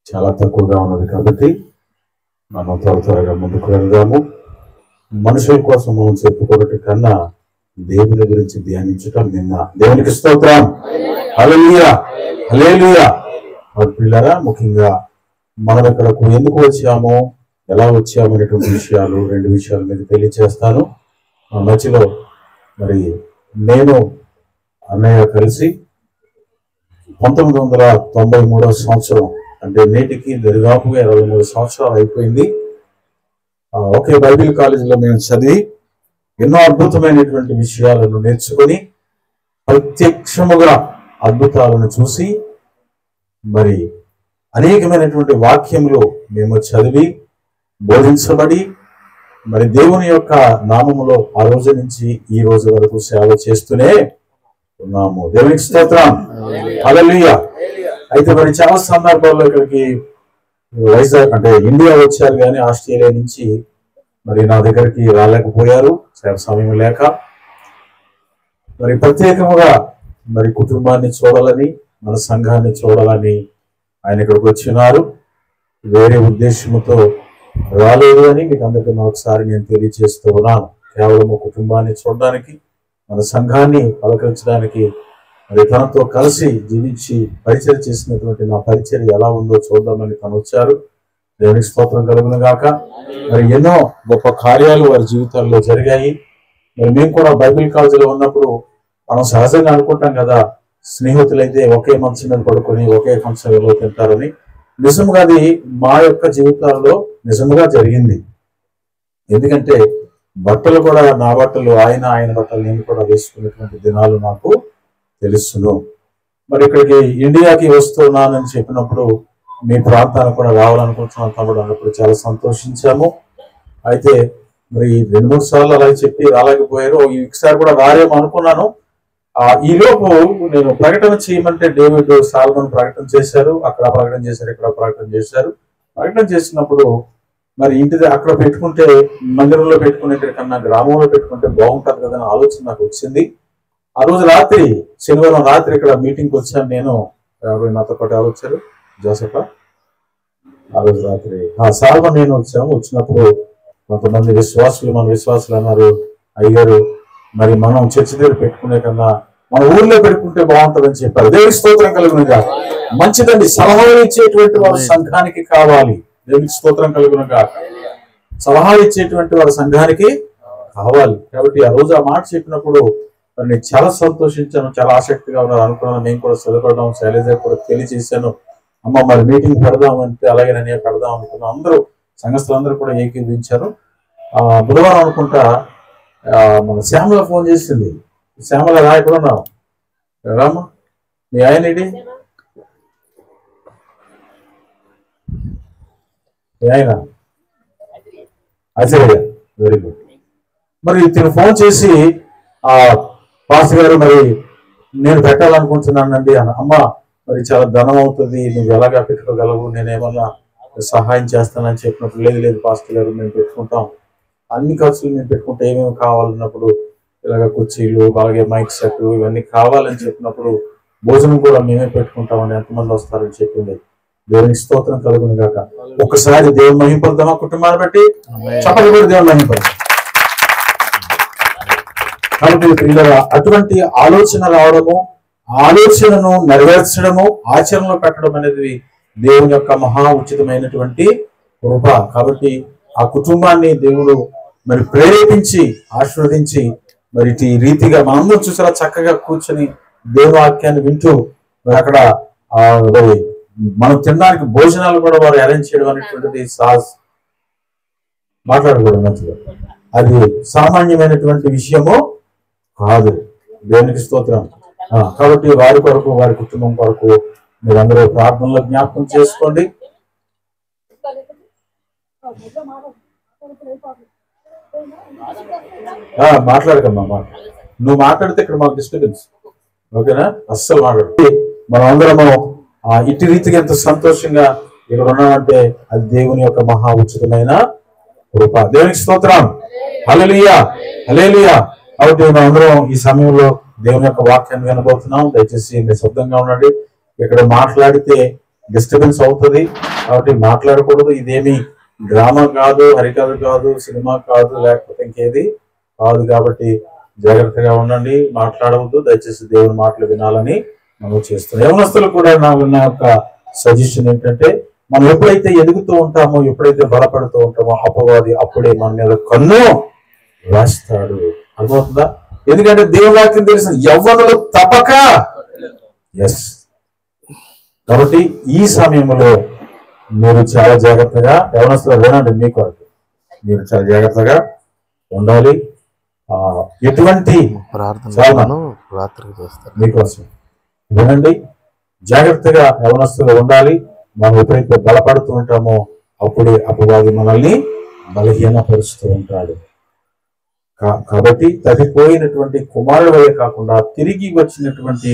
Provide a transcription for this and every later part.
చాలా తక్కువగా ఉన్నది కాబట్టి మనం త్వరగా ముందుకు వెళ్దాము. మనుషుల కోసం మనం చెప్పుకోవటం కన్నా దేవుని గురించి ధ్యానించటం నిన్న. దేవునికి స్తోత్రం. హల్లెలూయా, హల్లెలూయా. పిల్లరా, ముఖ్యంగా మనం ఇక్కడకు ఎందుకు వచ్చామో, ఎలా వచ్చాము అనేటువంటి విషయాలు, 2 విషయాల మీద తెలియజేస్తాను. మధ్యలో మరి నేను అన్నయ్య కలిసి 1993వ సంవత్సరం, అంటే నేటికి దరిదాపుగా 23 సంవత్సరాలు అయిపోయింది. ఒకే బైబిల్ కాలేజీలో మేము చదివి ఎన్నో అద్భుతమైనటువంటి విషయాలను నేర్చుకొని ప్రత్యక్షముగా అద్భుతాలను చూసి మరి అనేకమైనటువంటి వాక్యములు మేము చదివి బోధించబడి మరి దేవుని యొక్క నామములో ఆ రోజు నుంచి ఈ రోజు వరకు సేవ చేస్తూనే ఉన్నాము. దేవునికి స్తోత్రం. హల్లెలూయా. అయితే మరి చాలా సందర్భాల్లో ఇక్కడికి వైజాగ్ అంటే ఇండియా వచ్చారు, కానీ ఆస్ట్రేలియా నుంచి మరి నా దగ్గరికి రాలేకపోయారు, సమయం లేక. మరి ప్రత్యేకముగా మరి కుటుంబాన్ని చూడాలని, మన సంఘాన్ని చూడాలని ఆయన ఇక్కడికి వచ్చినారు. వేరే ఉద్దేశంతో రాలేదు అని మీకు అందరికీ మరొకసారి నేను తెలియజేస్తూ ఉన్నాను. కేవలం కుటుంబాన్ని చూడడానికి, మన సంఘాన్ని పలకరించడానికి, మరి తనతో కలిసి జీవించి పరిచయం చేసినటువంటి నా పరిచయం ఎలా ఉందో చూద్దామని తను వచ్చారు. దేవునికి స్తోత్రం కలుగును గాక. మరి ఎన్నో గొప్ప కార్యాలు వారి జీవితాల్లో జరిగాయి. మరి మేము కూడా బైబిల్ కాలేజీలో ఉన్నప్పుడు మనం సహజంగా అనుకుంటాం కదా, స్నేహితులైతే ఒకే మంచం మీద పడుకొని ఒకే ఫంక్షన్లో తింటారని. నిజంగా అది మా యొక్క జీవితాల్లో నిజంగా జరిగింది. ఎందుకంటే బట్టలు కూడా నా బట్టలు ఆయన బట్టలు నేను కూడా వేసుకునేటువంటి దినాలు నాకు తెలుసును. మరి ఇక్కడికి ఇండియాకి వస్తున్నానని చెప్పినప్పుడు మీ ప్రాంతానికి కూడా రావాలనుకుంటున్నాను తమ్ముడు అన్నప్పుడు చాలా సంతోషించాము. అయితే మరి 2-3 సార్లు అలాగే చెప్పి రాలేకపోయారు. ఈసారి కూడా రారేమో అనుకున్నాను. ఈలోపు నేను ప్రకటన చేయమంటే డేవిడ్ సాల్మన్ ప్రకటన చేశారు, అక్కడ ప్రకటన చేశారు, ఇక్కడ ప్రకటన చేశారు. ప్రకటన చేసినప్పుడు మరి ఇంటి అక్కడ పెట్టుకుంటే, మందిరంలో పెట్టుకునే కన్నా గ్రామంలో పెట్టుకుంటే బాగుంటుంది కదా అని ఆలోచన నాకు వచ్చింది. ఆ రోజు రాత్రి, శనివారం రాత్రి ఇక్కడ మీటింగ్కి వచ్చాను నేను. నాతో పాటు ఎవరు వచ్చారు? జోసఫ్. ఆ రోజు రాత్రి సాల్మన్ నేను వచ్చాము. వచ్చినప్పుడు కొంతమంది మన విశ్వాసులు అన్నారు, అయ్యారు మరి మనం చర్చి దగ్గర పెట్టుకునే కన్నా మన ఊర్లో పెట్టుకుంటే బాగుంటుందని చెప్పారు. దేవునికి స్తోత్రం కలుగును గాక. మంచిదండి, సలహాలు ఇచ్చేటువంటి వారు సంఘానికి కావాలి. దేవునికి స్తోత్రం కలుగును గాక. సలహాలు ఇచ్చేటువంటి వారు సంఘానికి కావాలి. కాబట్టి ఆ రోజు ఆ మాట చెప్పినప్పుడు నేను చాలా సంతోషించాను, చాలా ఆసక్తిగా ఉన్నారు అనుకున్నాను. నేను కూడా చదువుకోవడం, శైలజ కూడా తెలియజేశాను. అమ్మ మరి మీటింగ్ పెడదామంటే అలాగే నేను పెడదాం అనుకున్నాను. అందరూ సంఘస్థులందరూ కూడా ఏకీభవించారు. బుధవారం అనుకుంటా మన శ్యామల ఫోన్ చేసింది. శ్యామల రా, ఎక్కడ ఉన్నావు? రామ్మా, మీ ఆయన ఏంటి? మీ ఆయన అజయ్. Very good. మరి తిను ఫోన్ చేసి పాస్టర్ గారు మరి నేను పెట్టాలనుకుంటున్నానండి అన్న. అమ్మ మరి చాలా ధనం అవుతుంది, నువ్వు ఎలాగా పెట్టుకోగలవు, నేనేమన్నా సహాయం చేస్తానని చెప్పినప్పుడు, లేదు పాస్టర్ గారు మేము పెట్టుకుంటాం, అన్ని ఖర్చులు మేము పెట్టుకుంటే ఏమేమి కావాలన్నప్పుడు ఇలాగ కుర్చీలు, అలాగే మైక్ సెట్ ఇవన్నీ కావాలని చెప్పినప్పుడు భోజనం కూడా మేమే పెట్టుకుంటామని, ఎంతమంది వస్తారని చెప్పింది. దేవునికి స్తోత్రం కలుగును గాక. ఒక్కసారి దేవుని మహింపడదామా? కుటుంబాన్ని బట్టి చెప్పలు కూడా దేవుని మహింపడదాం. కాబట్టి పిల్లల అటువంటి ఆలోచన రావడము, ఆలోచనను నెరవేర్చడము, ఆచరణలో పెట్టడం అనేది దేవుని యొక్క మహా ఉచితమైనటువంటి కృప. కాబట్టి ఆ కుటుంబాన్ని దేవుడు మరి ప్రేరేపించి ఆశీర్వదించి మరి ఈ రీతిగా మనందరూ చూసారా చక్కగా కూర్చొని దేవుని వాక్యాన్ని వింటూ మరి అక్కడ మనం తినడానికి భోజనాలు కూడా వారు అరేంజ్ చేయడం అనేటువంటిది మాట్లాడకూడదు మంచిగా, అది సామాన్యమైనటువంటి విషయము కాదు. దేవునికి స్తోత్రం. కాబట్టి వారి కొరకు, వారి కుటుంబం కొరకు మీరందరూ ప్రార్థనలో జ్ఞాపకం చేసుకోండి. మాట్లాడకమ్మా, నువ్వు మాట్లాడితే ఇక్కడ మాకు డిస్టర్బెన్స్. ఓకేనా? అస్సలు మాట్లాడు. మనం అందరము ఇటు రీతిగా ఎంత సంతోషంగా ఇక్కడ ఉన్నామంటే అది దేవుని యొక్క మహా ఉచితమైన కృప. దేవునికి స్తోత్రం. హల్లెలూయా, హల్లెలూయా. కాబట్టి మనం అందరం ఈ సమయంలో దేవుని యొక్క వాక్యాన్ని వినబోతున్నాం. దయచేసి నిశ్శబ్దంగా ఉండండి. ఇక్కడ మాట్లాడితే డిస్టర్బెన్స్ అవుతుంది. కాబట్టి మాట్లాడకూడదు. ఇదేమి డ్రామా కాదు, హరికథ కాదు, సినిమా కాదు, లేకపోతే ఇంకేది కాదు. కాబట్టి జాగ్రత్తగా ఉండండి, మాట్లాడవద్దు. దయచేసి దేవుని మాటలు వినాలని మనం చేస్తున్నాం. యవనస్తులు కూడా నా యొక్క సజెషన్ ఏంటంటే, మనం ఎప్పుడైతే ఎదుగుతూ ఉంటామో, ఎప్పుడైతే బలపడుతూ ఉంటామో, అపవాది అప్పుడే మన మీద కన్ను వేస్తాడు. అర్థమవుతుందా? ఎందుకంటే దేవుని వాక్యం తెలిసిన యవ్వనులు తప్పక. ఎస్. కాబట్టి ఈ సమయంలో మీరు చాలా జాగ్రత్తగా, యవనస్తులు వినండి, మీకు మీరు చాలా జాగ్రత్తగా ఉండాలి. ఎటువంటి మీకోసం వినండి, జాగ్రత్తగా యవనస్తులు ఉండాలి. మనం ఎప్పుడైతే బలపడుతూ ఉంటామో అప్పుడే అపవాది మనల్ని బలహీనపరుస్తూ ఉంటాడు. కాబట్టి తప్పిపోయినటువంటి కుమారుల వలె కాకుండా తిరిగి వచ్చినటువంటి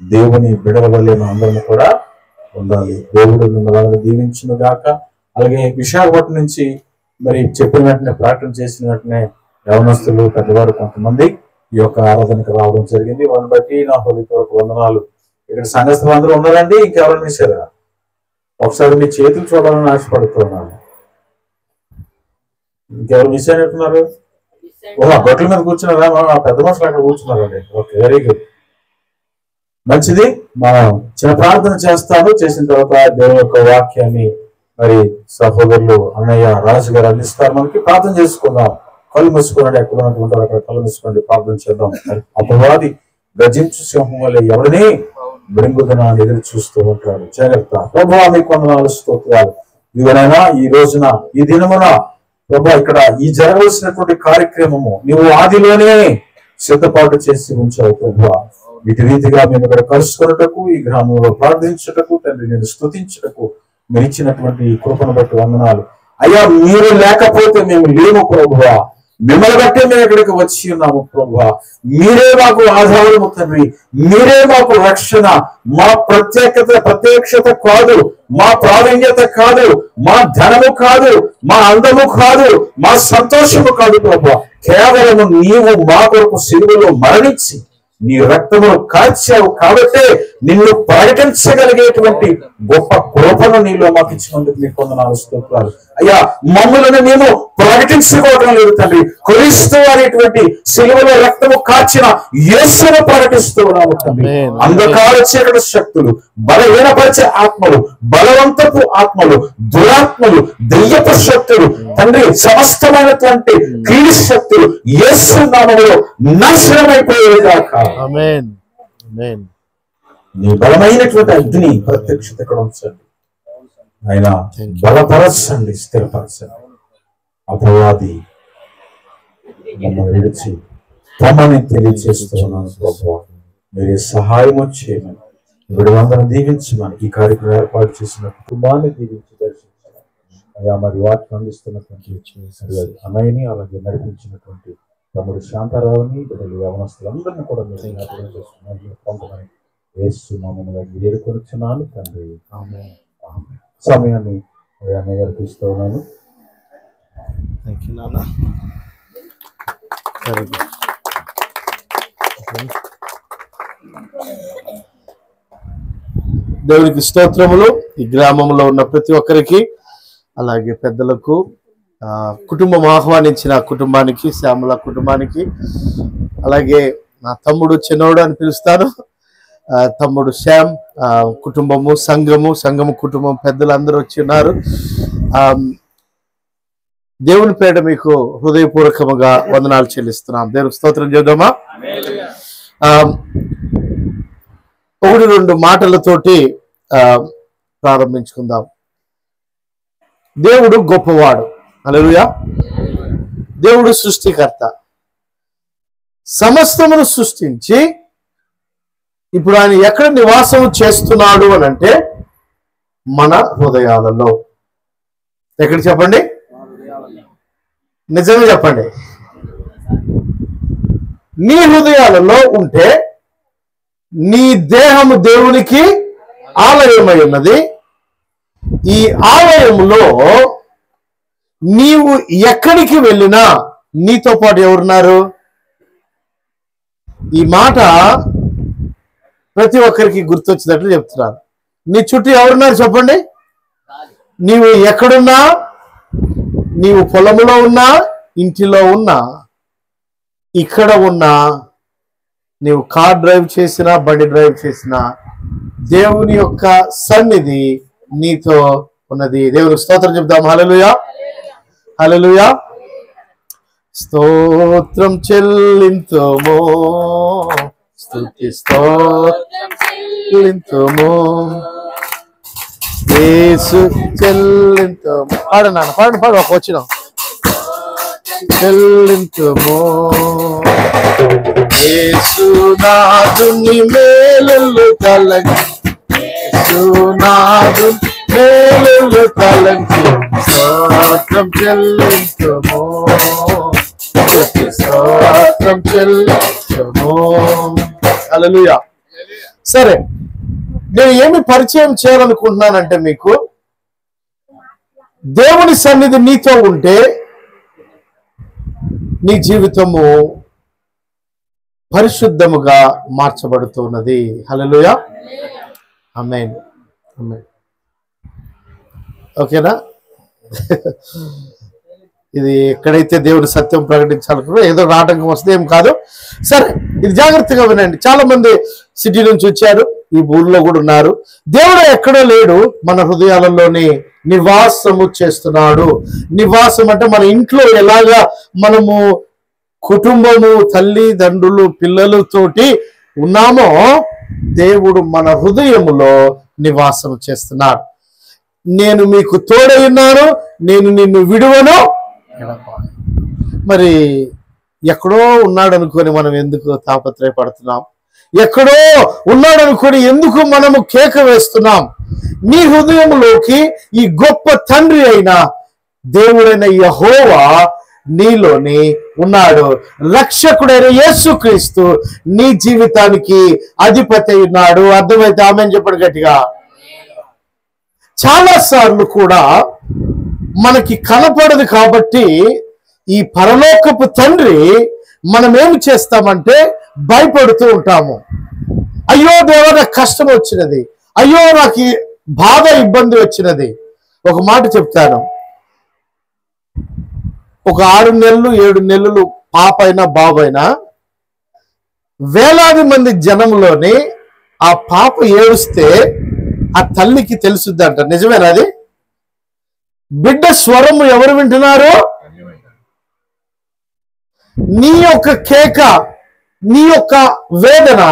దేవుని బిడల వల్లే మన అందరం కూడా ఉండాలి. దేవుడు మిమ్మల్ని దీవించును గాక. అలాగే విశాఖపట్నం నుంచి మరి చెప్పిన వెంటనే, ప్రార్థన చేసిన వెంటనే యవనస్తులు, పెద్దవారు కొంతమంది ఈ యొక్క ఆరాధనకు రావడం జరిగింది. వాళ్ళని బట్టి నా హృదయపూర్వక వందనాలు. ఇక్కడ సంఘస్థులు అందరూ ఉన్నారండి. ఇంకెవరు మిస్ అయ్యారా? ఒకసారి మీ చేతులు చూడాలని ఆశపడుతున్నాను. ఇంకెవరు మిస్ అయినట్టున్నారు? ఓహో, గొట్ల మీద కూర్చున్నారా? పెద్ద మనుషులు అక్కడ కూర్చున్నారండి. ఓకే, వెరీ గుడ్, మంచిది. మనం చిన్న ప్రార్థన చేస్తాను. చేసిన తర్వాత దేవుని యొక్క వాక్యాన్ని మరి సహోదరులు అన్నయ్య రాజు గారు అందిస్తారు. మనకి ప్రార్థన చేసుకుందాం. కళ్ళు మూసుకోండి, ఎక్కడ ఉంటారు అక్కడ కళ్ళు మూసుకోండి, ప్రార్థన చేద్దాం. అపవాది గర్జించు సింహం వల్ల ఎవరిని మృంగుదనాన్ని ఎదురు చూస్తూ ఉంటాడు. జాగ్రత్త. ప్రభువా మీకు వందనాలు, స్తోత్రాలు. ఇవనైనా ఈ రోజున, ఈ దినమున ప్రభువా ఇక్కడ ఈ జరగవలసినటువంటి కార్యక్రమము నీవు ఆదిలోనే సిద్ధపాటు చేసి ఉంచావు ప్రభువా. వీటి రీతిగా మేము ఇక్కడ కలుసుకున్నటకు, ఈ గ్రామంలో ప్రార్థించుటకు, తండ్రి నేను స్తుతించుటకు మీరు ఇచ్చినటువంటి కృపను బట్టి వందనాలు అయ్యా. మీరు లేకపోతే మేము లేము ప్రభువా. మిమ్మల్ని బట్టే మేము ఇక్కడికి వచ్చి ఉన్నాము ప్రభువా. మీరే మాకు ఆధారము తండ్రి, మీరే మాకు రక్షణ. మా ప్రత్యక్షత కాదు, మా ప్రావీణ్యత కాదు, మా ధనము కాదు, మా అందము కాదు, మా సంతోషము కాదు ప్రభువా. కేవలము నీవు మా కొరకు సిలువలో మరణించి నీ రక్తమును కాల్చావు కాబట్టే నిన్ను ప్రకటించగలిగేటువంటి గొప్ప కృపను నీలో మాకు ఇచ్చినందుకు నీకు వందనాలు, స్తోత్రాలు అయ్యా. మమ్మల్ని మేము ప్రకటించుకోవడం లేదు తండ్రి, క్రీస్తు అనేటువంటి సిలువలో రక్తము కాచిన యేసును ప్రకటిస్తూ ఉన్నాము తండ్రి. అంధకార చీకటి శక్తులు, బలహీనపరిచే ఆత్మలు, బలవంతపు ఆత్మలు, దురాత్మలు, దెయ్యపు శక్తులు తండ్రి, సమస్తమైనటువంటి కీడు శక్తులు యేసు నామములో నాశనమైపోయేదాకా నీ బలమైనటువంటి అగ్ని ప్రత్యక్షత ఇక్కడ ఉంచండి ఆయన. బలపరచండి, స్థిరపరచండి. అపవాది మమ్మల్ని విడిచి తమని తెలియజేస్తున్నాను ప్రభువా. మీరే సహాయం చేయమని, విడుదలను దీవించమని, ఈ కార్యక్రమం ఏర్పాటు చేసిన కుటుంబాన్ని దీవించి దర్శించమని అయ్యా. మరి వాటిని అందిస్తున్నటువంటి అన్నయ్యని, అలాగే నడిపించినటువంటి తమ్ముడు శాంతారావుని, బిడ్డలు యవనస్తులందరినీ కూడా మీరు పొందమని యేసు నామములో వేడుకొనుచున్నాను తండ్రి. సమయాన్ని అన్నయ్య గారికి ఇస్తూ ఉన్నాను. దేవునికి స్తోత్రములు. ఈ గ్రామంలో ఉన్న ప్రతి ఒక్కరికి, అలాగే పెద్దలకు, కుటుంబం ఆహ్వానించిన కుటుంబానికి, శ్యామల కుటుంబానికి, అలాగే నా తమ్ముడు చిన్నోడు అని పిలుస్తాను, తమ్ముడు శ్యామ్ కుటుంబము, సంఘము కుటుంబం పెద్దలు అందరూ వచ్చి ఉన్నారు. దేవుని పేట మీకు హృదయపూర్వకముగా వందనాలు చెల్లిస్తున్నాం. దేవునికి స్తోత్రం చేద్దామా? 1-2 మాటలతోటి ప్రారంభించుకుందాం. దేవుడు గొప్పవాడు. హల్లెలూయా. దేవుడు సృష్టికర్త. సమస్తమును సృష్టించి ఇప్పుడు ఆయన ఎక్కడ నివాసం చేస్తున్నాడు అని అంటే మన హృదయాలలో. ఎక్కడ చెప్పండి? నిజంగా చెప్పండి. నీ హృదయాలలో ఉంటే నీ దేహము దేవునికి ఆలయమై ఉన్నది. ఈ ఆలయంలో నీవు ఎక్కడికి వెళ్ళినా నీతో పాటు ఎవరున్నారు? ఈ మాట ప్రతి ఒక్కరికి గుర్తొచ్చినట్లు చెప్తున్నారు. నీ చుట్టూ ఎవరున్నారు చెప్పండి? నీవు ఎక్కడున్నా, నీవు పొలంలో ఉన్నా, ఇంటిలో ఉన్నా, ఇక్కడ ఉన్నా, నీవు కార్ డ్రైవ్ చేసినా, బండి డ్రైవ్ చేసినా, దేవుని యొక్క సన్నిధి నీతో ఉన్నది. దేవుని స్తోత్రం చెప్దాం. హల్లెలూయా, హల్లెలూయా. స్తోత్రం చెల్లింతుము, స్తుతి స్తోత్రం చెల్లింతుము, యేసు చెల్లింతుము. పాడు నాన్న, పాడు పాడు, ఒక వచ్చిన చెల్లింతుము. యేసునాథుని మేలులు తలంచి, యేసునాథుని మేలులు తలంచి, స్తోత్రం చెల్లింతుము, స్తోత్రం చెల్లింతుము. హల్లెలూయా. సరే, నేను ఏమి పరిచయం చేయాలనుకుంటున్నానంటే, మీకు దేవుని సన్నిధి నీతో ఉంటే నీ జీవితము పరిశుద్ధముగా మార్చబడుతున్నది. హల్లెలూయా, ఆమేన్, ఆమేన్. ఓకేనా? ఇది ఎక్కడైతే దేవుని సత్యం ప్రకటించాలనుకున్నా ఏదో నాటకం వస్తే ఏం కాదు. సరే, ఇది జాగ్రత్తగా వినండి. చాలా మంది సిటీ నుంచి వచ్చారు, ఈ ఊర్లో కూడా ఉన్నారు. దేవుడు ఎక్కడో లేడు, మన హృదయాలలోనే నివాసము చేస్తున్నాడు. నివాసం అంటే మన ఇంట్లో ఎలాగా మనము కుటుంబము, తల్లిదండ్రులు, పిల్లలతోటి ఉన్నామో, దేవుడు మన హృదయములో నివాసం చేస్తున్నాడు. నేను మీకు తోడై ఉన్నాను, నేను నిన్ను విడువను. మరి ఎక్కడో ఉన్నాడు అనుకొని మనం ఎందుకు తాపత్రయపడుతున్నాం? ఎక్కడో ఉన్నాడు అనుకొని ఎందుకు మనము కేక వేస్తున్నాం? నీ హృదయంలోకి ఈ గొప్ప తండ్రి అయిన దేవుడైన యెహోవా నీలోని ఉన్నాడు. రక్షకుడైన యేసుక్రీస్తు నీ జీవితానికి అధిపతి ఉన్నాడు. అర్థమైతే ఆమేన్ చెప్పండి గట్టిగా. చాలా సార్లు కూడా మనకి కనపడదు కాబట్టి ఈ పరలోకపు తండ్రి మనం ఏమి చేస్తామంటే భయపడుతూ ఉంటాము. అయ్యో దేవా, నాకు కష్టం వచ్చినది, అయ్యో నాకు బాధ, ఇబ్బంది వచ్చినది. ఒక మాట చెప్తాను, ఒక 6 నెలలు 7 నెలలు పాప అయినా బాబు అయినా వేలాది మంది జనంలోని ఆ పాప ఏడుస్తే ఆ తల్లికి తెలుసుద్దంట. నిజమేనా అది? బిడ్డ స్వరము ఎవరు వింటున్నారు? నీ యొక్క కేక, నీ యొక్క వేదన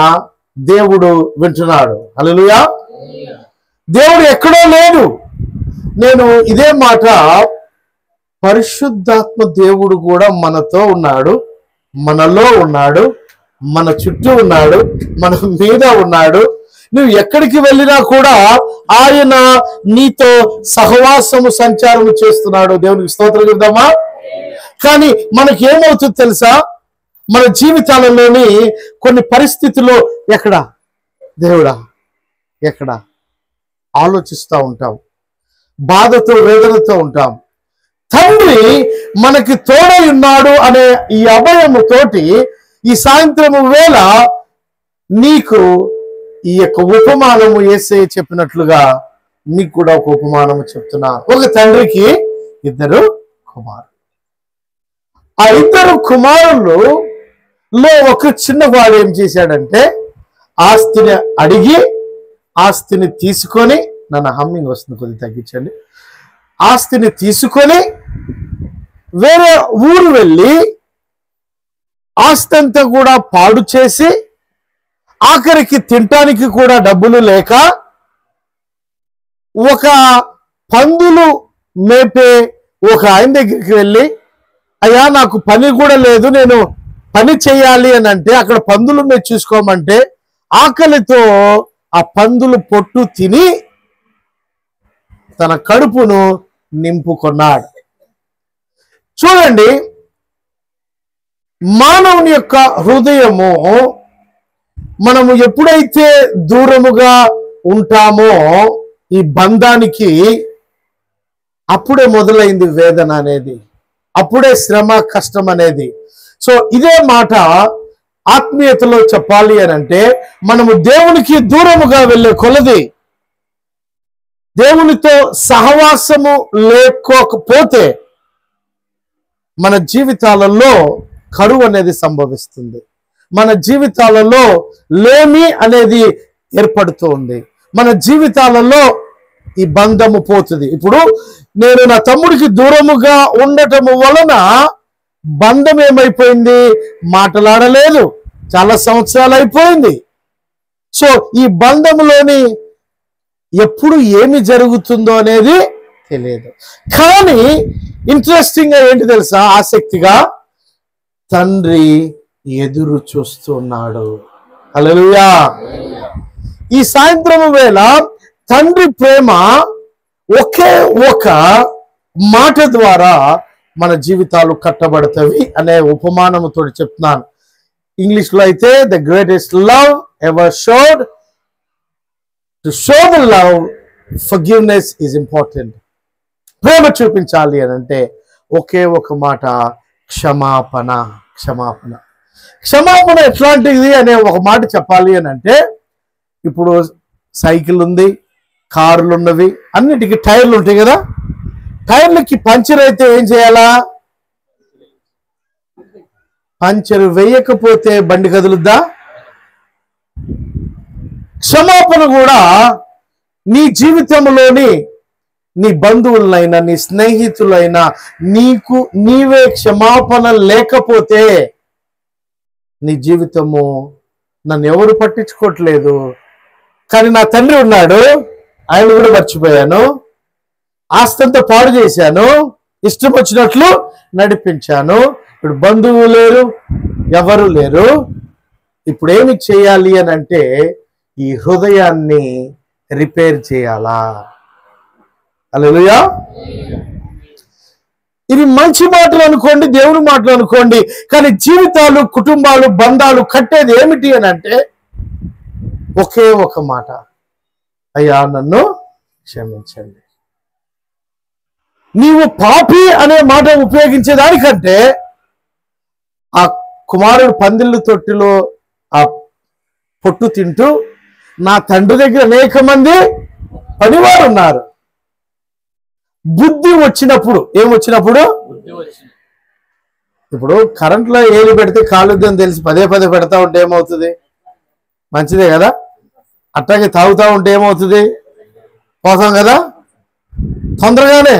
దేవుడు వింటున్నాడు. హల్లెలూయా. దేవుడు ఎక్కడో లేడు. నేను ఇదే మాట, పరిశుద్ధాత్మ దేవుడు కూడా మనతో ఉన్నాడు, మనలో ఉన్నాడు, మన చుట్టూ ఉన్నాడు, మన మీద ఉన్నాడు. నువ్వు ఎక్కడికి వెళ్ళినా కూడా ఆయన నీతో సహవాసము, సంచారము చేస్తున్నాడు. దేవునికి స్తోత్రం చెప్దామా? కానీ మనకి ఏమవుతుంది తెలుసా? మన జీవితాలలోని కొన్ని పరిస్థితుల్లో ఎక్కడ దేవుడా, ఎక్కడ ఆలోచిస్తూ ఉంటాం, బాధతో, వేదనతో ఉంటాం. తండ్రి మనకి తోడై ఉన్నాడు అనే ఈ అభయముతోటి ఈ సాయంత్రం వేళ నీకు ఈ యొక్క ఉపమానము యేసయ్య చెప్పినట్లుగా నీకు కూడా ఒక ఉపమానము చెప్తున్నా. ఒక తండ్రికి 2 కుమారులు. ఆ 2 కుమారులలో ఒక చిన్నవాడు ఏం చేశాడంటే, ఆస్తిని అడిగి ఆస్తిని తీసుకొని, నన్ను హమ్మింగ్ వస్తుంది, కొద్దిగా తగ్గించండి. ఆస్తిని తీసుకొని వేరే ఊరు వెళ్ళి ఆస్తి అంతా కూడా పాడు చేసి, ఆఖరికి తినటానికి కూడా డబ్బులు లేక, ఒక పందులు మేపే ఒక ఆయన దగ్గరికి వెళ్ళి, అయ్యా నాకు పని కూడా లేదు, నేను పని చేయాలి అని అంటే, అక్కడ పందులు మీరు చూసుకోమంటే ఆకలితో ఆ పందులు పొట్టు తిని తన కడుపును నింపుకున్నాడు. చూడండి, మానవుని యొక్క హృదయము మనము ఎప్పుడైతే దూరముగా ఉంటామో ఈ బంధానికి, అప్పుడే మొదలైంది వేదన అనేది, అప్పుడే శ్రమ, కష్టం అనేది. సో ఇదే మాట ఆత్మీయతలో చెప్పాలి అని అంటే, మనము దేవునికి దూరముగా వెళ్ళే కొలది దేవునితో సహవాసము లేకపోతే మన జీవితాలలో కరువు అనేది సంభవిస్తుంది. మన జీవితాలలో లేమి అనేది ఏర్పడుతుంది. మన జీవితాలలో ఈ బంధము పోతుంది. ఇప్పుడు నేను నా తమ్ముడికి దూరముగా ఉండటము వలన బంధం ఏమైపోయింది? మాట్లాడలేదు, చాలా సంవత్సరాలు అయిపోయింది. సో ఈ బంధములోని ఎప్పుడు ఏమి జరుగుతుందో అనేది తెలియదు. కానీ ఇంట్రెస్టింగ్ గా ఏంటి తెలుసా? ఆసక్తిగా తండ్రి ఎదురు చూస్తున్నాడు. హల్లెలూయా. ఈ సాయంత్రం వేళ తండ్రి ప్రేమ ఒకే ఒక మాట ద్వారా మన జీవితాలు కట్టబడతాయి అనే ఉపమానముతో చెప్తున్నాను. ఇంగ్లీష్లో అయితే the greatest love ever showed. To show the love, forgiveness is important. ప్రేమ చూపించాలి అని అంటే ఒకే ఒక మాట, క్షమాపణ. క్షమాపణ క్షమాపణ ఎట్లాంటిది అనే ఒక మాట చెప్పాలి అని అంటే, ఇప్పుడు సైకిల్ ఉంది, కార్లు ఉన్నవి, అన్నిటికీ టైర్లు ఉంటాయి కదా. టైర్లకి పంచర్ అయితే ఏం చేయాలా? పంచర్ వేయకపోతే బండి కదులుద్దా? క్షమాపణ కూడా నీ జీవితంలోని నీ బంధువులైనా నీ స్నేహితులైనా నీకు నీవే క్షమాపణ లేకపోతే నీ జీవితము నన్ను ఎవరు పట్టించుకోవట్లేదు, కానీ నా తండ్రి ఉన్నాడు, ఆయన కూడా మర్చిపోయాను, ఆస్తంతా పాడు చేశాను, ఇష్టం వచ్చినట్లు నడిపించాను, ఇప్పుడు బంధువులు లేరు, ఎవరు లేరు. ఇప్పుడు ఏమి చేయాలి అని అంటే ఈ హృదయాన్ని రిపేర్ చేయాలా? హల్లెలూయా. ఇవి మంచి మాటలు అనుకోండి, దేవుని మాటలు అనుకోండి, కానీ జీవితాలు, కుటుంబాలు, బంధాలు కట్టేది ఏమిటి అని అంటే ఒకే ఒక మాట, అయ్యా నన్ను క్షమించండి. నీవు పాపి అనే మాట ఉపయోగించేదానికంటే ఆ కుమారుడు పందిళ్ళ తొట్టిలో ఆ పొట్టు తింటూ నా తండ్రి దగ్గర అనేక మంది పనివారు ఉన్నారు. బుద్ధి వచ్చినప్పుడు ఏమొచ్చినప్పుడు? ఇప్పుడు కరెంట్లో ఏలు పెడితే కాలుద్దని తెలిసి పదే పదే పెడతా ఉంటే ఏమవుతుంది? మంచిదే కదా. అట్లాగే తాగుతూ ఉంటే ఏమవుతుంది? పోతాం కదా తొందరగానే.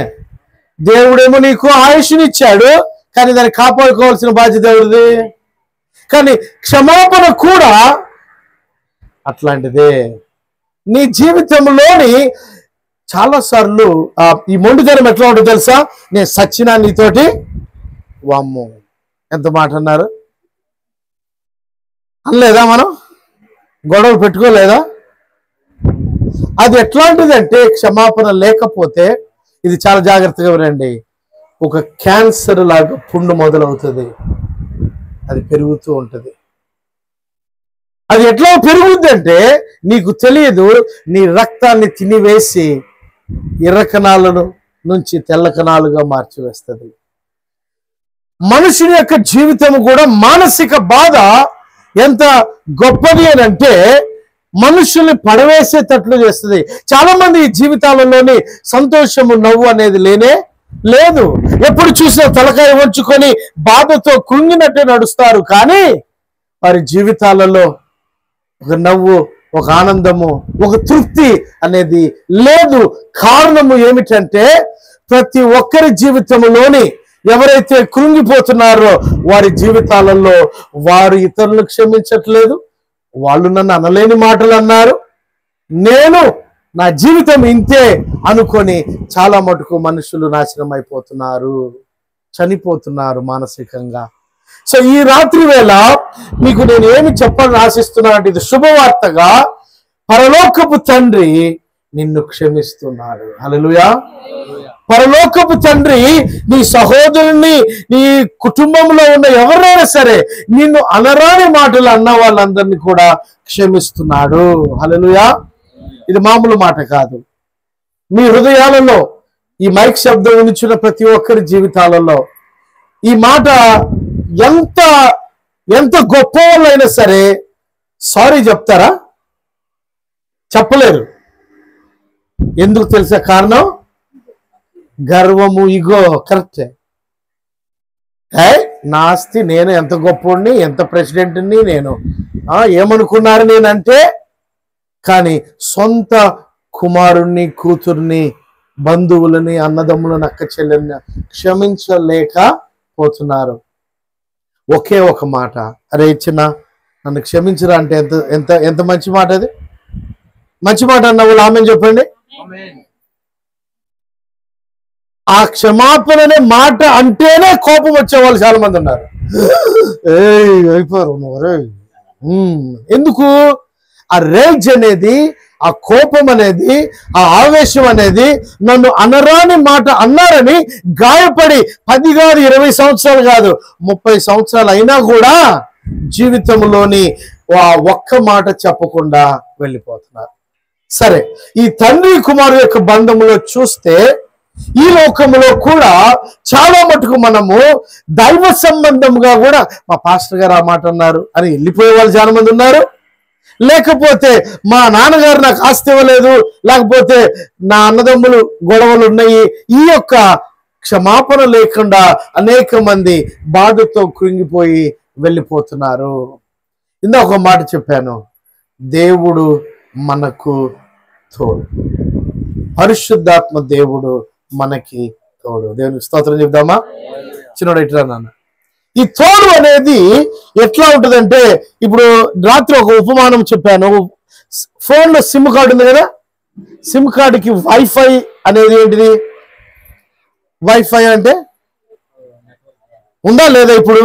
దేవుడేమో నీకు ఆయుష్నిచ్చాడు, కానీ దాన్ని కాపాడుకోవాల్సిన బాధ్యత ఎవరిది? కానీ క్షమాపణ కూడా అట్లాంటిదే. నీ జీవితంలోని చాలాసార్లు ఈ మొండితనం ఎట్లా ఉంటుంది తెలుసా? నేను సచ్చినా నీతోటి, వామ్మో ఎంత మాట అన్నారు అనలేదా? మనం గొడవలు పెట్టుకోలేదా? అది ఎట్లాంటిదంటే క్షమాపణ లేకపోతే, ఇది చాలా జాగ్రత్తగా వినండి, ఒక క్యాన్సర్ లాగా పుండు మొదలవుతుంది, అది పెరుగుతూ ఉంటుంది. అది ఎట్లా పెరుగుద్ది అంటే నీకు తెలియదు, నీ రక్తాన్ని తినివేసి ఎర్ర కణాలను నుంచి తెల్ల కణాలుగా మార్చివేస్తుంది. మనుషుని యొక్క జీవితం కూడా మానసిక బాధ ఎంత గొప్పది అని అంటే మనుషుల్ని పడవేసేటట్లు చేస్తుంది. చాలా మంది జీవితాలలోని సంతోషము, నవ్వు అనేది లేనే లేదు. ఎప్పుడు చూసినా తలకాయ వంచుకొని బాధతో కృంగినట్టు నడుస్తారు, కానీ వారి జీవితాలలో ఒక నవ్వు, ఒక ఆనందము, ఒక తృప్తి అనేది లేదు. కారణము ఏమిటంటే ప్రతి ఒక్కరి జీవితంలోని ఎవరైతే కృంగిపోతున్నారో వారి జీవితాలలో వారు ఇతరులను క్షమించట్లేదు. వాళ్ళు నన్ను అనలేని మాటలు అన్నారు, నేను నా జీవితం ఇంతే అనుకొని చాలా మటుకు మనుషులు నాశనం అయిపోతున్నారు, చనిపోతున్నారు మానసికంగా. సో ఈ రాత్రి వేళ మీకు నేను ఏమి చెప్పాలని ఆశిస్తున్నాను అంటే, ఇది శుభవార్తగా పరలోకపు తండ్రి నిన్ను క్షమిస్తున్నాడు. హల్లెలూయా. పరలోకపు తండ్రి నీ సహోదరుని, నీ కుటుంబంలో ఉన్న ఎవరైనా సరే నిన్ను అనరాని మాటలు అన్న వాళ్ళందరినీ కూడా క్షమిస్తున్నాడు. హల్లెలూయా. ఇది మామూలు మాట కాదు. మీ హృదయాలలో ఈ మైక్ శబ్దం వినిచిన ప్రతి ఒక్కరి జీవితాలలో ఈ మాట ఎంత ఎంత గొప్ప వాళ్ళైనా సరే సారీ చెప్తారా? చెప్పలేరు. ఎందుకు తెలుసా కారణం? గర్వము, ఇగో. కరెక్టే. నా ఆస్తి, నేను ఎంత గొప్పని, ఎంత ప్రెసిడెంట్ని, నేను ఏమనుకున్నారు నేనంటే. కానీ సొంత కుమారుణ్ణి, కూతుర్ని, బంధువులని, అన్నదమ్ములను, అక్క చెల్లెల్ని క్షమించలేకపోతున్నారు. ఒకే ఒక మాట, అరే చిన్న నన్ను క్షమించరా అంటే ఎంత ఎంత ఎంత మంచి మాట అది. మంచి మాట అన్న వాళ్ళు ఆమె చెప్పండి. ఆ క్షమాపణ అనే మాట అంటేనే కోపం వచ్చేవాళ్ళు చాలా మంది ఉన్నారు. అయిపోరు. ఎందుకు? ఆ రేజ్ అనేది, ఆ కోపం అనేది, ఆ ఆవేశం అనేది నన్ను అనరాని మాట అన్నారని గాయపడి 10 కాదు, 20 సంవత్సరాలు కాదు, 30 సంవత్సరాలు అయినా కూడా జీవితంలోని ఒక్క మాట చెప్పకుండా వెళ్ళిపోతున్నారు. సరే, ఈ తండ్రి కుమారు యొక్క బంధములో చూస్తే ఈ లోకంలో కూడా చాలా మటుకు మనము దైవ సంబంధంగా కూడా మా పాస్టర్ గారు ఆ మాట అన్నారు అని వెళ్ళిపోయే వాళ్ళు చాలా మంది ఉన్నారు. లేకపోతే మా నాన్నగారు నాకు ఆస్తి ఇవ్వలేదు, లేకపోతే నా అన్నదమ్ములు గొడవలు ఉన్నాయి, ఈ యొక్క క్షమాపణ లేకుండా అనేక మంది బాధతో కృంగిపోయి వెళ్ళిపోతున్నారు. ఇందాక ఒక మాట చెప్పాను, దేవుడు మనకు తోడు, పరిశుద్ధాత్మ దేవుడు మనకి తోడు. దేవునికి స్తోత్రం చెప్దామా? చిన్నోడు ఇట్లా నాన్న. ఈ తోడు అనేది ఎట్లా ఉంటుందంటే, ఇప్పుడు రాత్రి ఒక ఉపమానం చెప్పాను. ఫోన్లో సిమ్ కార్డు ఉంది కదా, సిమ్ కార్డుకి వైఫై అనేది ఏంటిది? వైఫై అంటే ఉందా లేదా? ఇప్పుడు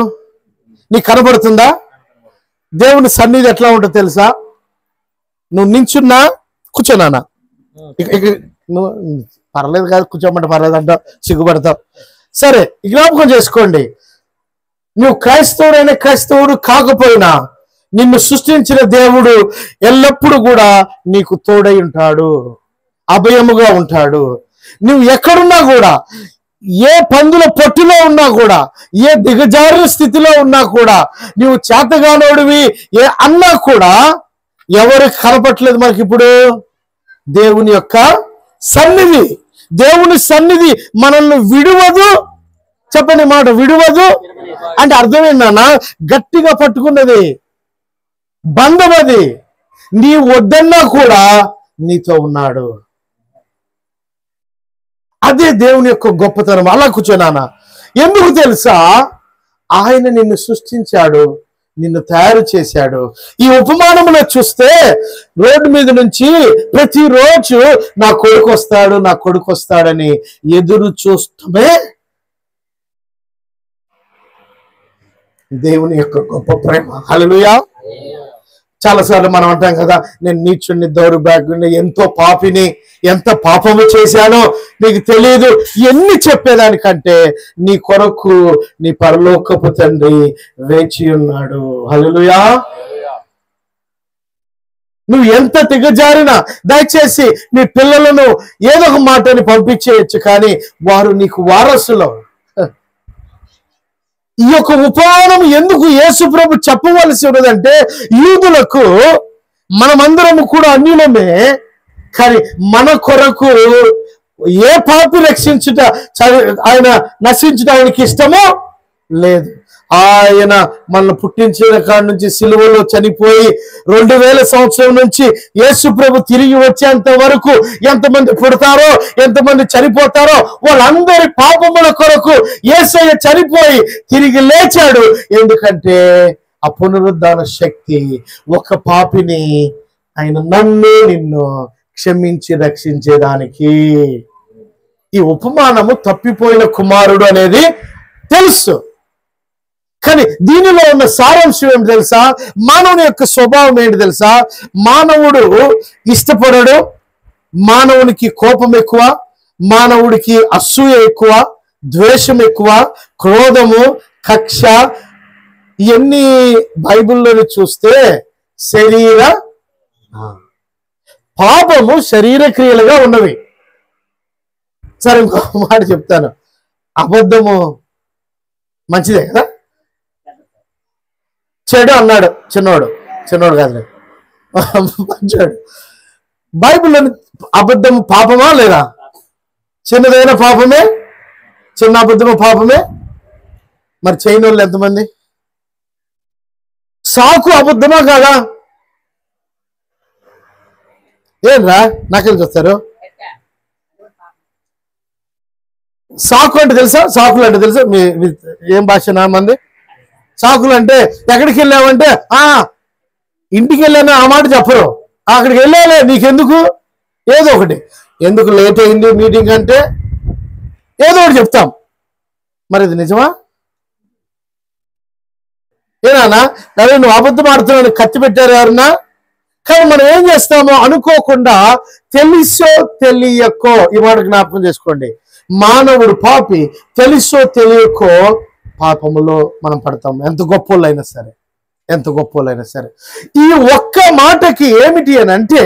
నీకు కనబడుతుందా? దేవుని సన్నిధి ఎట్లా ఉంటుందో తెలుసా? నువ్వు నించున్నా, కూర్చోనా, నువ్వు పర్లేదు కాదు, కూర్చోమంటే పర్లేదు అంటావు, సిగ్గుపడతావు. సరే, జ్ఞాపకం చేసుకోండి, నువ్వు క్రైస్తవుడైనా క్రైస్తవుడు కాకపోయినా నిన్ను సృష్టించిన దేవుడు ఎల్లప్పుడూ కూడా నీకు తోడై ఉంటాడు, అభయముగా ఉంటాడు. నువ్వు ఎక్కడున్నా కూడా, ఏ పందుల పొట్టులో ఉన్నా కూడా, ఏ దిగజారిన స్థితిలో ఉన్నా కూడా, నువ్వు చేతగానోడివి ఏ అన్నా కూడా ఎవరికి కనపట్లేదు మనకి ఇప్పుడు? దేవుని యొక్క సన్నిధి. దేవుని సన్నిధి మనల్ని విడువదు. చెప్పండి మాట, విడువదు అంటే అర్థం ఏంటన్నా? గట్టిగా పట్టుకున్నది బంధం, అది నీ వద్దన్నా కూడా నీతో ఉన్నాడు. అదే దేవుని యొక్క గొప్పతనం. అలా కూర్చోనానా, ఎందుకు తెలుసా? ఆయన నిన్ను సృష్టించాడు, నిన్ను తయారు చేశాడు. ఈ ఉపమానంలో చూస్తే రోడ్డు మీద నుంచి ప్రతిరోజు నా కొడుకు వస్తాడు, నా కొడుకు వస్తాడని ఎదురు చూస్తమే దేవుని యొక్క గొప్ప ప్రేమ. హల్లెలూయా. చాలాసార్లు మనం అంటాం కదా, నేను నీచుని, దౌర్భాగ్యుని, ఎంతో పాపిని, ఎంత పాపము చేశానో నీకు తెలియదు. ఎన్ని చెప్పేదానికంటే నీ కొరకు నీ పరలోకపు తండ్రి వేచి ఉన్నాడు. హల్లెలూయా. నువ్వు ఎంత దిగజారినా దయచేసి నీ పిల్లలను ఏదో ఒక మాటని పంపించేయచ్చు, కానీ వారు నీకు వారసులు. ఈ యొక్క ఉపమానం ఎందుకు యేసు ప్రభు చెప్పవలసి ఉన్నదంటే, యూదులకు మనమందరము కూడా అన్యులమే, కానీ మన కొరకు ఏ పాపి రక్షించుట ఆయన నశించుట ఆయనకి ఇష్టమో లేదు. ఆయన మనల్ని పుట్టించిన కాడి నుంచి సిలువలో చనిపోయి 2000 సంవత్సరం నుంచి యేసు ప్రభు తిరిగి వచ్చేంత వరకు ఎంతమంది పుడతారో, ఎంతమంది చనిపోతారో, వాళ్ళందరి పాపముల కొరకు యేసయ్య చనిపోయి తిరిగి లేచాడు. ఎందుకంటే ఆ పునరుద్ధాన శక్తి ఒక పాపిని, ఆయన నన్ను నిన్ను క్షమించి రక్షించేదానికి. ఈ ఉపమానము తప్పిపోయిన కుమారుడు అనేది తెలుసు, కానీ దీనిలో ఉన్న సారాంశం ఏమి తెలుసా? మానవుని యొక్క స్వభావం ఏంటి తెలుసా? మానవుడు ఇష్టపడడు, మానవునికి కోపం ఎక్కువ, మానవుడికి అసూయ ఎక్కువ, ద్వేషం ఎక్కువ, క్రోధము, కక్ష. ఇవన్నీ బైబిల్లోని చూస్తే పాపము శరీర క్రియలుగా ఉన్నవి. సరే, ఇంకో మాట చెప్తాను, అబద్ధము మంచిదే కదా. చెడు అన్నాడు చిన్నోడు కాదు, మంచోడు. బైబిల్లోని అబద్ధం పాపమా లేదా? చిన్నదైన పాపమే, చిన్న అబద్ధము పాపమే. మరి చేయని వాళ్ళు ఎంతమంది? సాకు అబద్ధమా కాదా? ఏంరా నాకేం చూస్తారు? సాకు అంటే తెలుసా? సాకులు అంటే తెలుసా? ఏం భాష నా మంది? సాకులు అంటే ఎక్కడికి వెళ్ళావంటే ఇంటికి వెళ్ళాను ఆ మాట చెప్పరు. అక్కడికి వెళ్ళాలే నీకెందుకు, ఏదో ఒకటి, ఎందుకు లేట్ అయింది మీటింగ్ అంటే ఏదో ఒకటి చెప్తాం. మరి ఇది నిజమా? ఏనా అదే నువ్వు అబద్ధం ఆడుతున్నావు, కత్తి పెట్టారు ఎవరన్నా. కానీ మనం ఏం చేస్తామో అనుకోకుండా, తెలుసో తెలియకో, ఈ మాట జ్ఞాపకం చేసుకోండి, మానవుడు పాపి, తెలుసో తెలియకో పాపములో మనం పడతాం. ఎంత గొప్పోళ్ళైనా సరే, ఎంత గొప్పోళ్ళైనా సరే. ఈ ఒక్క మాటకి ఏమిటి అని అంటే,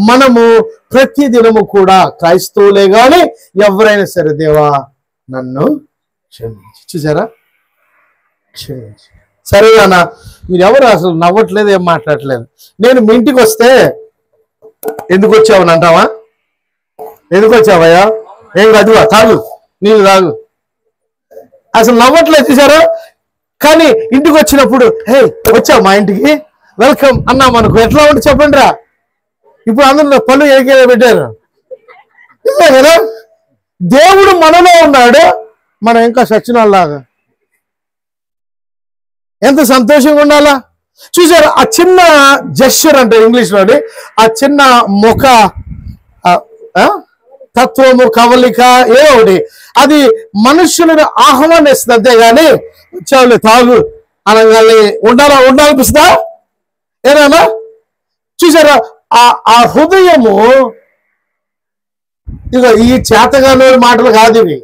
మనము ప్రతి దినము కూడా క్రైస్తవులే కానీ ఎవరైనా సరే, దేవా నన్ను క్షమించి. చూసారా? క్షమించి. సరే అన్న, మీరు ఎవరు అసలు నవ్వట్లేదు, ఏం మాట్లాడట్లేదు. నేను మీ ఇంటికి వస్తే ఎందుకు వచ్చావని అంటావా? ఎందుకు వచ్చావయ్యా? ఏం కాదు, తాగు, నీళ్ళు తాగు. అసలు నవ్వట్లేదు, చూసారా? కానీ ఇంటికి వచ్చినప్పుడు హే వచ్చావు మా ఇంటికి, వెల్కమ్ అన్నా మనకు ఎట్లా ఉంటే చెప్పండి రా. ఇప్పుడు అందరూ పళ్ళు ఏకైనా పెట్టారు కదా. దేవుడు మనలో ఉన్నాడు, మనం ఇంకా సచ్చినలాగా ఎంత సంతోషంగా ఉండాలా. చూసారు? ఆ చిన్న జెస్చర్ అంటే ఇంగ్లీష్లోని, ఆ చిన్న ముఖ తత్వము, కవలిక, ఏ ఒకటి, అది మనుషులను ఆహ్వానిస్తుంది. అంతేగాని వచ్చావులే తాగు అనగానే ఉండాలనిపిస్తుందా? ఏనా? చూసారా? ఆ హృదయము, ఇక ఈ చేతగానే మాటలు కాదు ఇవి.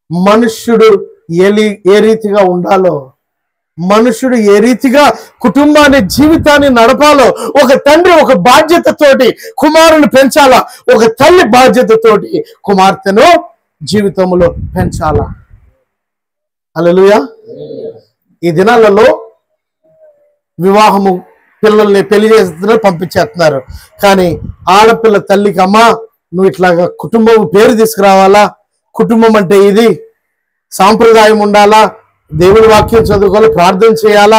మనుష్యుడు ఏ రీతిగా ఉండాలో, మనుషుడు ఏ రీతిగా కుటుంబాన్ని, జీవితాన్ని నడపాలో, ఒక తండ్రి ఒక బాధ్యతతోటి కుమారుని పెంచాలా, ఒక తల్లి బాధ్యతతోటి కుమార్తెను జీవితంలో పెంచాలా. హల్లెలూయా. ఈ దినాలలో వివాహము, పిల్లల్ని పెళ్లి చేస్తున్నారు, పంపించేస్తున్నారు. కానీ ఆడపిల్ల తల్లికి, అమ్మా నువ్వు ఇట్లాగా కుటుంబం పేరు తీసుకురావాలా, కుటుంబం అంటే ఇది, సాంప్రదాయం ఉండాలా, దేవుని వాక్యం చదువుకోవాలి, ప్రార్థన చేయాలా,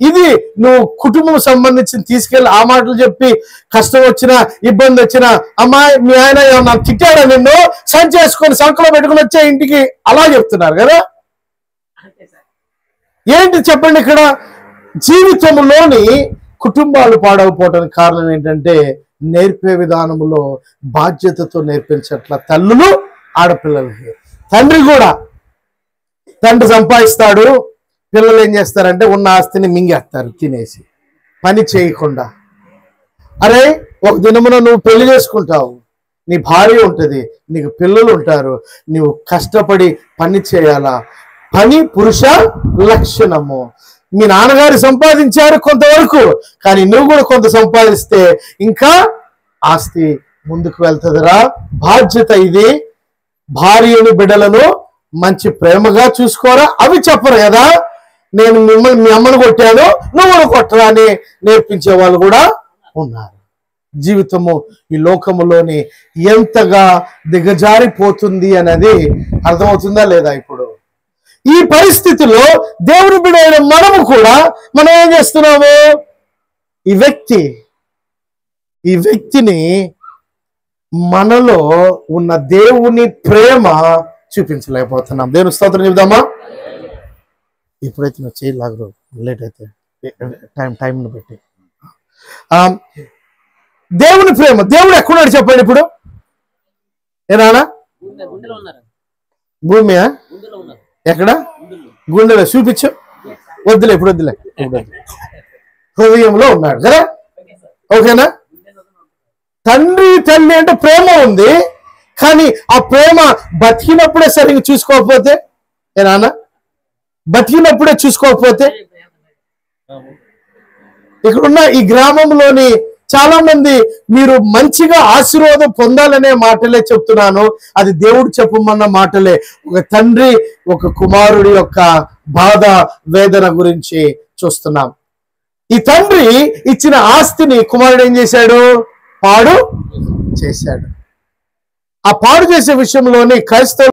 ఇది నువ్వు కుటుంబం సంబంధించి తీసుకెళ్ళి ఆ మాటలు చెప్పి కష్టం వచ్చినా ఇబ్బంది వచ్చినా, అమ్మాయి మీ ఆయన ఏమన్నా తిట్టాడా నిన్ను, సంచేసుకొని సంకలో పెట్టుకుని వచ్చే ఇంటికి, అలా చెప్తున్నారు కదా. ఏంటి చెప్పండి? ఇక్కడ జీవితంలోని కుటుంబాలు పాడవపోవడానికి కారణం ఏంటంటే, నేర్పే విధానంలో బాధ్యతతో నేర్పించట్ల తల్లులు ఆడపిల్లలకి. తండ్రి కూడా, తండ్రి సంపాదిస్తాడు, పిల్లలు ఏం చేస్తారంటే ఉన్న ఆస్తిని మింగేస్తారు తినేసి, పని చేయకుండా. అరే ఒక దినమున నువ్వు పెళ్లి చేసుకుంటావు, నీ భార్య ఉంటుంది, నీకు పిల్లలు ఉంటారు, నువ్వు కష్టపడి పని చేయాలా. పని పురుష లక్షణము. మీ నాన్నగారు సంపాదించారు కొంతవరకు, కానీ నువ్వు కూడా కొంత సంపాదిస్తే ఇంకా ఆస్తి ముందుకు వెళ్తుందిరా. బాధ్యత ఇది. భార్యను బిడ్డలను మంచి ప్రేమగా చూసుకోరా, అవి చెప్పరు కదా. నేను మిమ్మల్ని, మీ అమ్మను కొట్టాను, నువ్వు కొట్టరా అని నేర్పించే వాళ్ళు కూడా ఉన్నారు. జీవితము ఈ లోకములోని ఎంతగా దిగజారిపోతుంది అనేది అర్థమవుతుందా లేదా? ఇప్పుడు ఈ పరిస్థితిలో దేవుని బిడ్డైన మనము కూడా మనం ఏం చేస్తున్నాము? ఈ వ్యక్తిని మనలో ఉన్న దేవుని ప్రేమ చూపించలేకపోతున్నాం. దేవుని స్తోత్రం చెబుదామా? ఇప్పుడైతే నువ్వు చేయలాగరు, లేట్ అయితే టైంను పెట్టి. దేవుని ప్రేమ, దేవుడు ఎక్కడున్నాడు చెప్పండి ఇప్పుడు? ఏనా భూమి ఎక్కడ? గుండెలో చూపించు. వద్దులే ఇప్పుడు, వద్దులే, హృదయంలో ఉన్నాడు కదా. ఓకేనా? తండ్రి తల్లి అంటే ప్రేమ ఉంది, కానీ ఆ ప్రేమ బతికినప్పుడే సరిగ్గా చూసుకోకపోతే, ఏనా బతికినప్పుడే చూసుకోకపోతే, ఇక్కడున్న ఈ గ్రామంలోని చాలా మంది మీరు మంచిగా ఆశీర్వాదం పొందాలనే మాటలే చెప్తున్నాను. అది దేవుడు చెప్పమన్న మాటలే. ఒక తండ్రి ఒక కుమారుడి యొక్క బాధ వేదన గురించి చూస్తున్నాం. ఈ తండ్రి ఇచ్చిన ఆస్తిని కుమారుడు ఏం చేశాడు? పాడు చేశాడు. ఆ పాడు చేసే విషయంలోని క్రైస్తవ